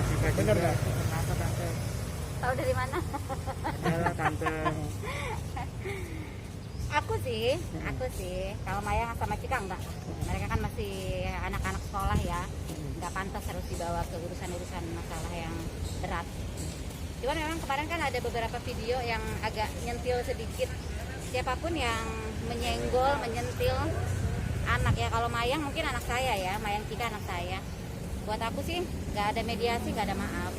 nikah. Bener nggak? Kenapa tante? Tahu dari mana? Ya, tante. Aku sih, kalau Maya sama Cika enggak. Mereka kan masih anak-anak sekolah ya, nggak pantas harus dibawa ke urusan-urusan masalah yang berat. Cuman memang kemarin kan ada beberapa video yang agak nyentil sedikit. Siapapun yang menyenggol, menyentil anak ya, kalau Mayang mungkin anak saya ya, Mayang Cika anak saya. Buat aku sih nggak ada mediasi, nggak ada maaf.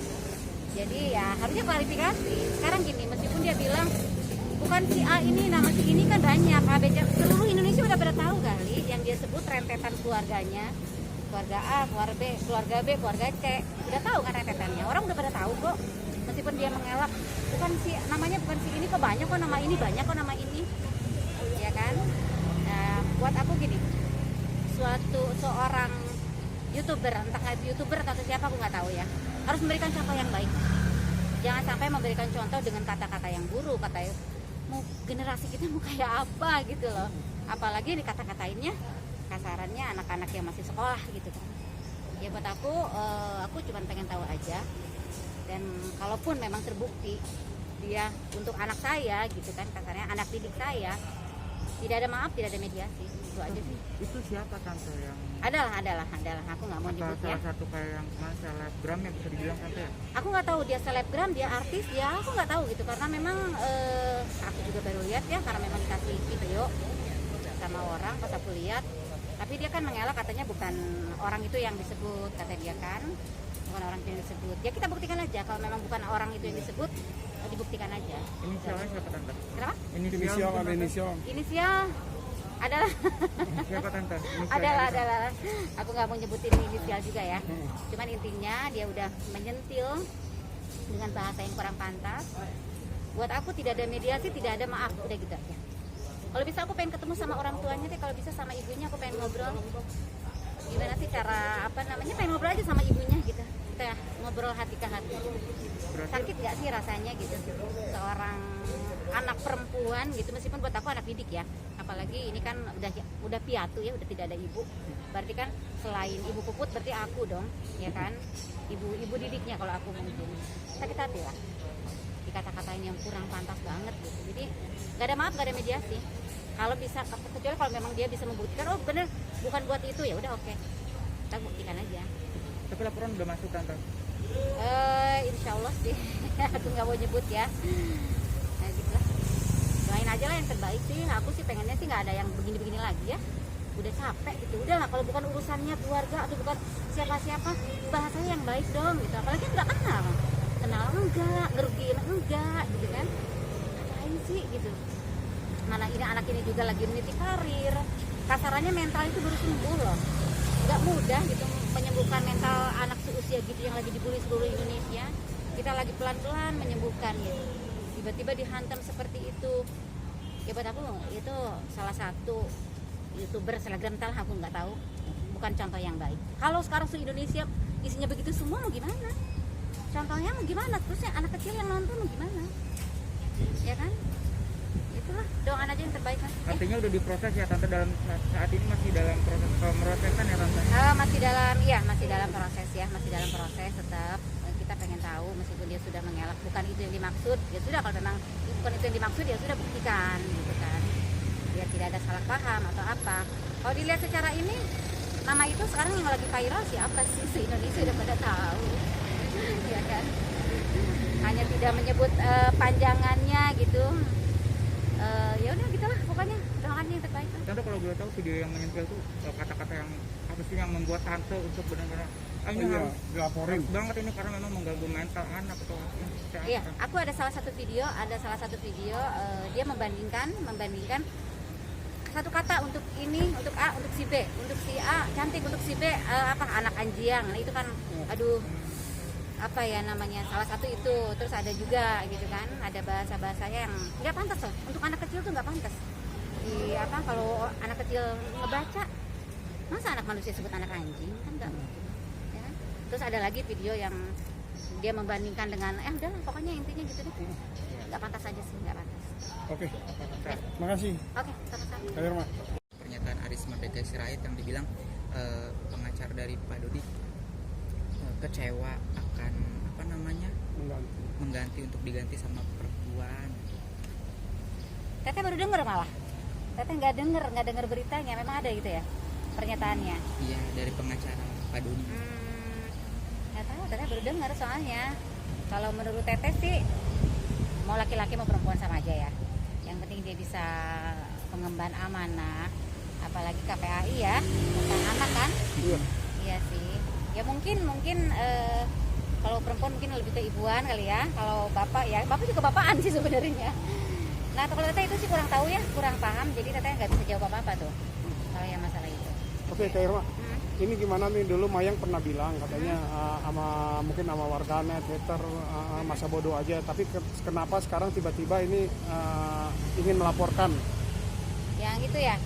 Jadi ya harusnya klarifikasi. Sekarang gini, meskipun dia bilang bukan si A ini, nama si ini kan banyak, ABC, seluruh Indonesia udah pada tahu kali yang dia sebut rentetan keluarganya, keluarga A, keluarga B, keluarga B, keluarga C, udah tahu kan rentetannya, orang udah pada tahu kok. Meskipun dia mengelak, bukan si namanya, bukan si ini kok banyak kok nama ini, banyak kok nama ini, ya kan? Nah, buat aku gini, seorang YouTuber, entah YouTuber atau siapa aku nggak tahu ya, harus memberikan contoh yang baik. Jangan sampai memberikan contoh dengan kata-kata yang buruk, mau generasi kita mau kayak apa gitu loh. Apalagi dikata-katainnya kasarannya anak-anak yang masih sekolah gitu kan. Ya buat aku cuma pengen tahu aja. Dan kalaupun memang terbukti dia untuk anak saya gitu kan, kasarnya anak didik saya, tidak ada maaf, tidak ada mediasi, itu aja sih. Itu siapa tante yang? Adalah. Aku nggak mau nyebut ya. Salah satu kayak yang selebgram yang bisa dibilang tante. Aku nggak tahu dia selebgram, dia artis, ya aku nggak tahu gitu, karena memang aku juga baru lihat ya, karena memang dikasih video sama orang pas aku lihat. Tapi dia kan mengelak, katanya bukan orang itu yang disebut, kata dia kan, bukan orang itu yang disebut. Ya kita buktikan aja, kalau memang bukan orang itu yang disebut, dibuktikan aja. Inisialnya siapa tante? Kenapa? Inisial Adalah siapa tante? adalah. Aku nggak mau nyebutin inisial juga ya. Cuman intinya dia udah menyentil dengan bahasa yang kurang pantas. Buat aku tidak ada mediasi, tidak ada maaf, udah gitu aja. Kalau bisa aku pengen ketemu sama orang tuanya deh, kalau bisa sama ibunya aku pengen ngobrol. Gimana sih cara pengen ngobrol aja sama ibunya gitu. Kita ngobrol hati ke hati. Sakit gak sih rasanya gitu seorang anak perempuan gitu, meskipun buat aku anak didik ya, apalagi ini kan udah piatu ya, udah tidak ada ibu, berarti kan selain ibu puput berarti aku dong ya kan, ibu didiknya. Kalau aku mungkin sakit hati lah dikata-katain yang kurang pantas banget gitu. Jadi gak ada maaf, gak ada mediasi. Kalau bisa, kecuali kalau memang dia bisa membuktikan oh bener bukan buat itu, ya udah oke, kita buktikan aja. Tapi laporan udah masuk tante? Insya Allah sih. Aku nggak mau nyebut ya. Nah gitulah, doain aja lah yang terbaik sih. Aku sih pengennya sih nggak ada yang begini-begini lagi ya. Udah capek gitu, udahlah, kalau bukan urusannya keluarga atau bukan siapa-siapa, bahasanya yang baik dong gitu. Apalagi nggak kenal enggak, ngerugiin enggak gitu kan, ngapain sih gitu. Mana ini anak ini juga lagi meniti karir, kasarannya mental itu baru sembuh loh, nggak mudah gitu menyembuhkan mental anak seusia gitu yang lagi dibully seluruh Indonesia. Kita lagi pelan-pelan menyembuhkan gitu, tiba-tiba dihantam seperti itu. Ya buat aku itu salah satu YouTuber selebgram, entah aku nggak tahu, bukan contoh yang baik. Kalau sekarang se-Indonesia isinya begitu semua, mau gimana? Contohnya mau gimana? Terusnya anak kecil yang nonton mau gimana? Ya kan? Itulah, doain aja yang terbaik lah. Artinya udah diproses ya tante, dalam saat ini masih dalam proses pemrosesan ya tante? Masih dalam proses ya, masih dalam proses. Tetap kita pengen tahu, meskipun dia sudah mengelak bukan itu yang dimaksud, ya sudah, kalau memang bukan itu yang dimaksud ya sudah buktikan gitu kan, biar tidak ada salah paham atau apa. Kalau dilihat secara ini, nama itu sekarang yang lagi viral siapa sih? Se-Indonesia udah pada tahu ya kan, hanya tidak menyebut panjangannya gitu. Ya udah gitulah pokoknya, doakan yang terbaik. Tante kalau boleh tahu video yang menyentil tuh kata-kata yang apa sih yang membuat tante untuk benar-benar harus dilaporin banget ini karena memang mengganggu mental anak atau apa? Iya, aku ada salah satu video dia membandingkan satu kata untuk ini, untuk A, untuk si B, untuk si A cantik, untuk si B anak anjing. Nah itu kan aduh, apa ya namanya, salah satu itu. Terus ada juga gitu kan, ada bahasa-bahasanya yang nggak pantas loh, untuk anak kecil tuh nggak pantas. Kalau anak kecil ngebaca, masa anak manusia sebut anak anjing, kan nggak mungkin ya kan? Terus ada lagi video yang dia membandingkan dengan udahlah pokoknya intinya gitu deh, nggak pantas aja sih, nggak pantas. Oke, makasih. Oke, sama-sama. Pernyataan Aris Merdeka Sirait yang dibilang pengacara dari Pak Dodi kecewa akan akan apa namanya mengganti untuk diganti sama perempuan. Teteh baru denger malah. Teteh nggak denger beritanya, memang ada gitu ya pernyataannya. Iya, dari pengacara Pak Doni. Nggak tahu, Teteh baru denger soalnya. Kalau menurut Teteh sih mau laki-laki mau perempuan sama aja ya. Yang penting dia bisa mengemban amanah, apalagi KPAI ya, tentang anak kan. Iya sih. Ya mungkin kalau perempuan mungkin lebih ke ibuan kali ya. Kalau bapak ya, bapak juga bapaan sih sebenarnya. Nah kalau Teteh itu sih kurang tahu ya, kurang paham. Jadi Teteh nggak bisa jawab apa-apa tuh kalau yang masalah itu. Oke, Kak Irma. Ini gimana nih, dulu Mayang pernah bilang katanya mungkin sama warganet, Twitter, masa bodoh aja. Tapi kenapa sekarang tiba-tiba ini ingin melaporkan? Yang itu ya.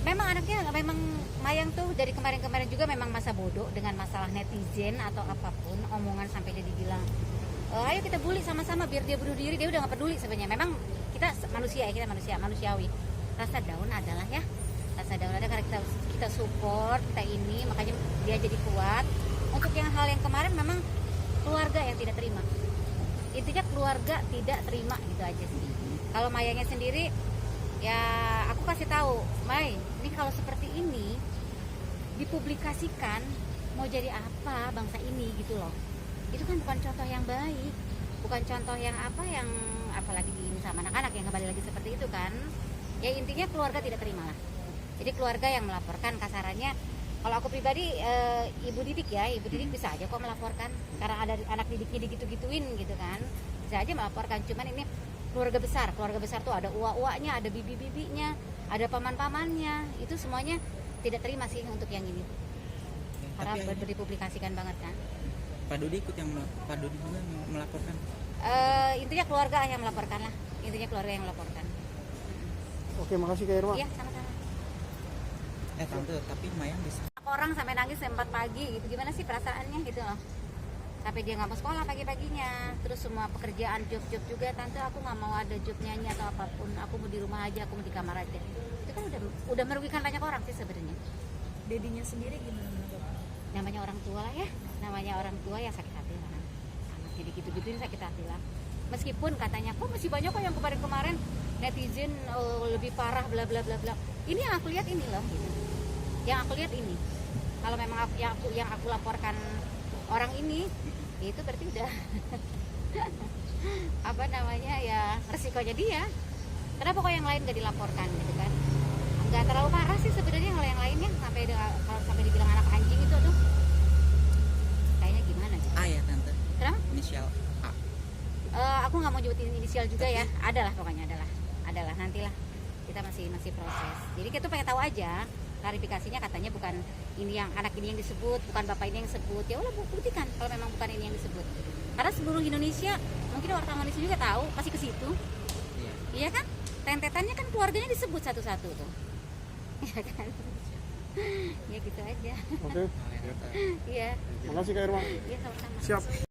Memang Mayang tuh dari kemarin-kemarin juga memang masa bodoh dengan masalah netizen atau apapun omongan, sampai dia dibilang ayo kita bully sama-sama biar dia bunuh diri. Dia udah nggak peduli sebenarnya. Memang kita manusia ya, kita manusiawi. Rasa down adalah ya, rasa down ada karena kita support, kita ini, makanya dia jadi kuat. Untuk yang hal yang kemarin memang keluarga yang tidak terima. Intinya keluarga tidak terima gitu aja sih. Kalau Mayangnya sendiri ya aku kasih tahu, May, ini kalau seperti ini dipublikasikan mau jadi apa bangsa ini gitu loh. Itu kan bukan contoh yang baik, bukan contoh yang apalagi ini sama anak-anak yang kembali lagi seperti itu kan. Ya intinya keluarga tidak terima lah. Jadi keluarga yang melaporkan, kasarannya kalau aku pribadi ibu didik bisa aja kok melaporkan karena ada anak didiknya digitu-gituin gitu kan, bisa aja melaporkan. Cuman ini keluarga besar tuh ada uak-uaknya, ada bibi-bibinya, ada paman-pamannya, itu semuanya tidak terima sih untuk yang ini. Karena dipublikasikan banget kan. Pak Dodi juga melaporkan. Intinya keluarga yang melaporkan lah. Intinya keluarga yang melaporkan. Oke, makasih Kak Irma. Iya, sama-sama. Tante, tapi Mayang bisa. Orang sampai nangis jam 4 pagi gitu, gimana sih perasaannya gitu loh. Sampai dia nggak mau sekolah pagi-paginya. Terus semua pekerjaan, job juga, Tante aku nggak mau ada job nyanyi atau apapun. Aku mau di rumah aja, aku mau di kamar aja. Itu kan udah merugikan banyak orang sih sebenarnya. Dedinya sendiri gimana menurut? Namanya orang tua lah ya, namanya orang tua ya sakit hati lah. Jadi gitu-gituin sakit hati lah. Meskipun katanya kok masih banyak kok yang kemarin-kemarin netizen lebih parah bla bla bla bla. Ini yang aku lihat ini loh gitu. Yang aku lihat ini. Kalau memang yang aku laporkan orang ini, itu berarti udah apa namanya ya, resikonya dia. Kenapa kok yang lain gak dilaporkan gitu kan? Nggak terlalu parah sih sebenarnya kalau yang lainnya, kalau sampai dibilang anak anjing itu tuh kayaknya gimana sih? A ya Tante. Kenapa? Inisial A. Aku nggak mau nyebutin inisial juga ya. Adalah pokoknya adalah nantilah, kita masih proses. Jadi kita pengen tahu aja klarifikasinya, katanya bukan ini yang anak ini yang disebut, bukan bapak ini yang disebut. Ya udah buktikan kalau memang bukan ini yang disebut. Karena seluruh Indonesia, mungkin wartawan Indonesia juga tahu, pasti ke situ. Iya kan? Rentetannya kan keluarganya disebut satu-satu tuh. Iya kan? Ya gitu aja. Oke. Iya. Makasih Kak Irma. Iya sama-sama. Siap.